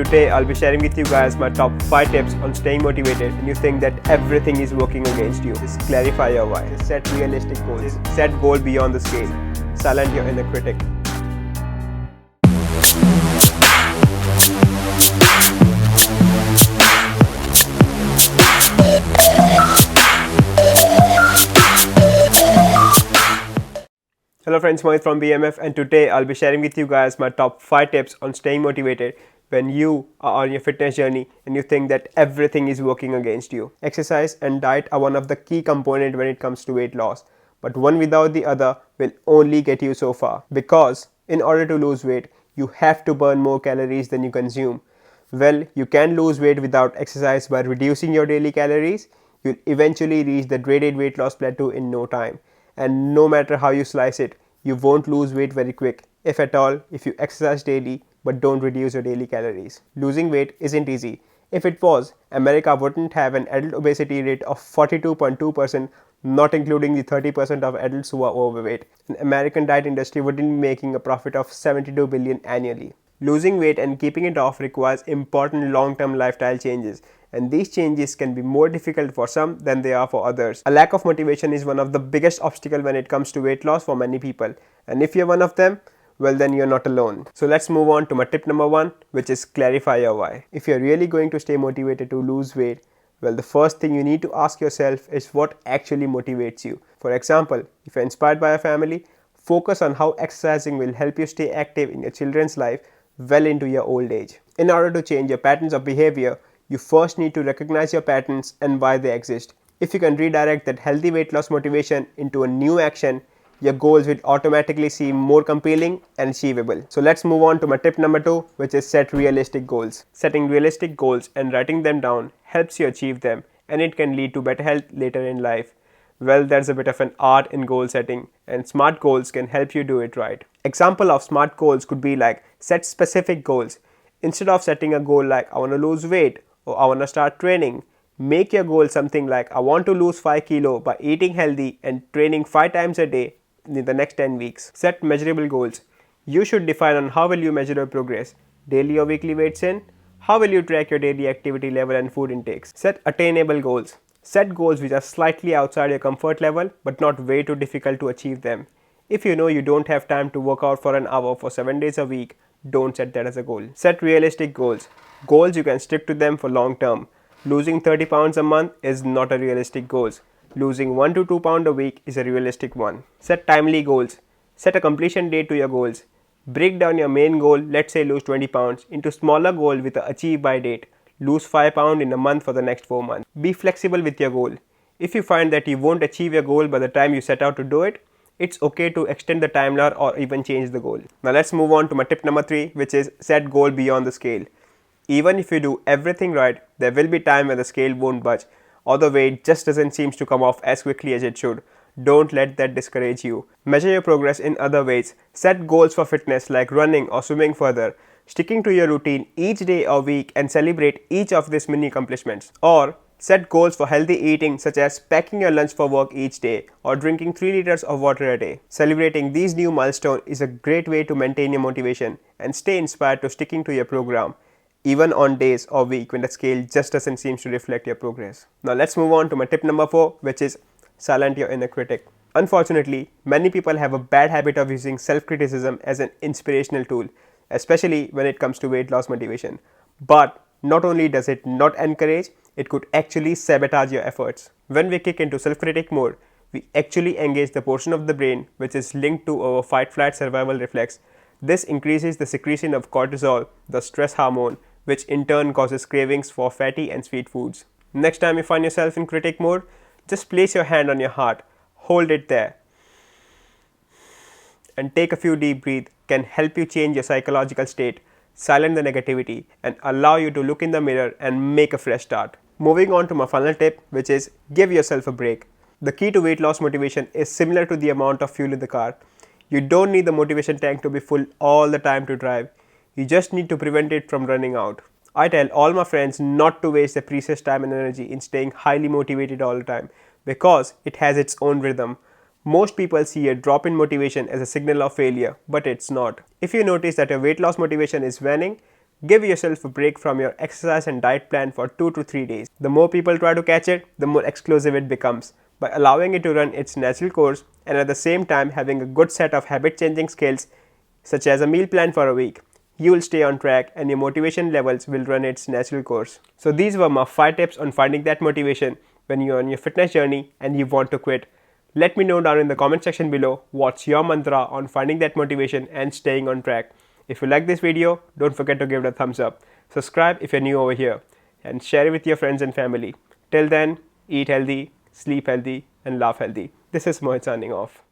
Today I'll be sharing with you guys my top 5 tips on staying motivated when you think that everything is working against you. Just clarify your why. Just set realistic goals. Just set goal beyond the scale. Silence your inner critic. Hello friends, Mohit from BMF, and today I'll be sharing with you guys my top 5 tips on staying motivated when you are on your fitness journey and you think that everything is working against you. Exercise and diet are one of the key components when it comes to weight loss, but one without the other will only get you so far, because in order to lose weight, you have to burn more calories than you consume. Well, you can lose weight without exercise by reducing your daily calories. You'll eventually reach the dreaded weight loss plateau in no time. And no matter how you slice it, you won't lose weight very quick, if at all, if you exercise daily but don't reduce your daily calories. Losing weight isn't easy. If it was, America wouldn't have an adult obesity rate of 42.2%, not including the 30% of adults who are overweight. An American diet industry wouldn't be making a profit of 72 billion annually. Losing weight and keeping it off requires important long-term lifestyle changes, and these changes can be more difficult for some than they are for others. A lack of motivation is one of the biggest obstacles when it comes to weight loss for many people, and if you're one of them, well then you're not alone. So let's move on to my tip number 1, which is clarify your why. If you're really going to stay motivated to lose weight, well, the first thing you need to ask yourself is what actually motivates you. For example, if you're inspired by a family, focus on how exercising will help you stay active in your children's life well into your old age. In order to change your patterns of behavior, you first need to recognize your patterns and why they exist. If you can redirect that healthy weight loss motivation into a new action, your goals will automatically seem more compelling and achievable. So let's move on to my tip number 2, which is set realistic goals. Setting realistic goals and writing them down helps you achieve them, and it can lead to better health later in life. Well, there's a bit of an art in goal setting, and SMART goals can help you do it right. Example of SMART goals could be like set specific goals. Instead of setting a goal like I want to lose weight or I want to start training, make your goal something like I want to lose 5 kilo by eating healthy and training 5 times a day in the next 10 weeks. Set measurable goals. You should define on how will you measure your progress, daily or weekly weights in, how will you track your daily activity level and food intakes. Set attainable goals. Set goals which are slightly outside your comfort level but not way too difficult to achieve them. If you know you don't have time to work out for an hour for 7 days a week, don't set that as a goal. Set realistic goals. Goals you can stick to them for long term. Losing 30 pounds a month is not a realistic goal. Losing 1 to 2 pounds a week is a realistic one. Set timely goals. Set a completion date to your goals. Break down your main goal, let's say lose 20 pounds, into smaller goal with a achieve by date. Lose 5 pounds in a month for the next 4 months. Be flexible with your goal. If you find that you won't achieve your goal by the time you set out to do it, it's okay to extend the timeline or even change the goal. Now let's move on to my tip number 3, which is set goal beyond the scale. Even if you do everything right, there will be time when the scale won't budge, or the weight just doesn't seem to come off as quickly as it should. Don't let that discourage you. Measure your progress in other ways. Set goals for fitness like running or swimming further, sticking to your routine each day or week and celebrate each of these mini accomplishments. Or set goals for healthy eating such as packing your lunch for work each day or drinking 3 liters of water a day. Celebrating these new milestones is a great way to maintain your motivation and stay inspired to sticking to your program, even on days or week when the scale just doesn't seem to reflect your progress. Now let's move on to my tip number 4, which is silence your inner critic. Unfortunately, many people have a bad habit of using self-criticism as an inspirational tool, especially when it comes to weight loss motivation. But not only does it not encourage, it could actually sabotage your efforts. When we kick into self-critic mode, we actually engage the portion of the brain which is linked to our fight-flight survival reflex. This increases the secretion of cortisol, the stress hormone, which in turn causes cravings for fatty and sweet foods. Next time you find yourself in critic mode, just place your hand on your heart, hold it there, and take a few deep breaths. Can help you change your psychological state, silence the negativity, and allow you to look in the mirror and make a fresh start. Moving on to my final tip, which is give yourself a break. The key to weight loss motivation is similar to the amount of fuel in the car. You don't need the motivation tank to be full all the time to drive. You just need to prevent it from running out. I tell all my friends not to waste their precious time and energy in staying highly motivated all the time, because it has its own rhythm. Most people see a drop in motivation as a signal of failure, but it's not. If you notice that your weight loss motivation is waning, Give yourself a break from your exercise and diet plan for 2 to 3 days. The more people try to catch it, the more exclusive it becomes. By allowing it to run its natural course and at the same time having a good set of habit changing skills, such as a meal plan for a week, you will stay on track and your motivation levels will run its natural course. So these were my 5 tips on finding that motivation when you're on your fitness journey and you want to quit. Let me know down in the comment section below what's your mantra on finding that motivation and staying on track. If you like this video, don't forget to give it a thumbs up. Subscribe if you're new over here and share it with your friends and family. Till then, eat healthy, sleep healthy and laugh healthy. This is Mohit signing off.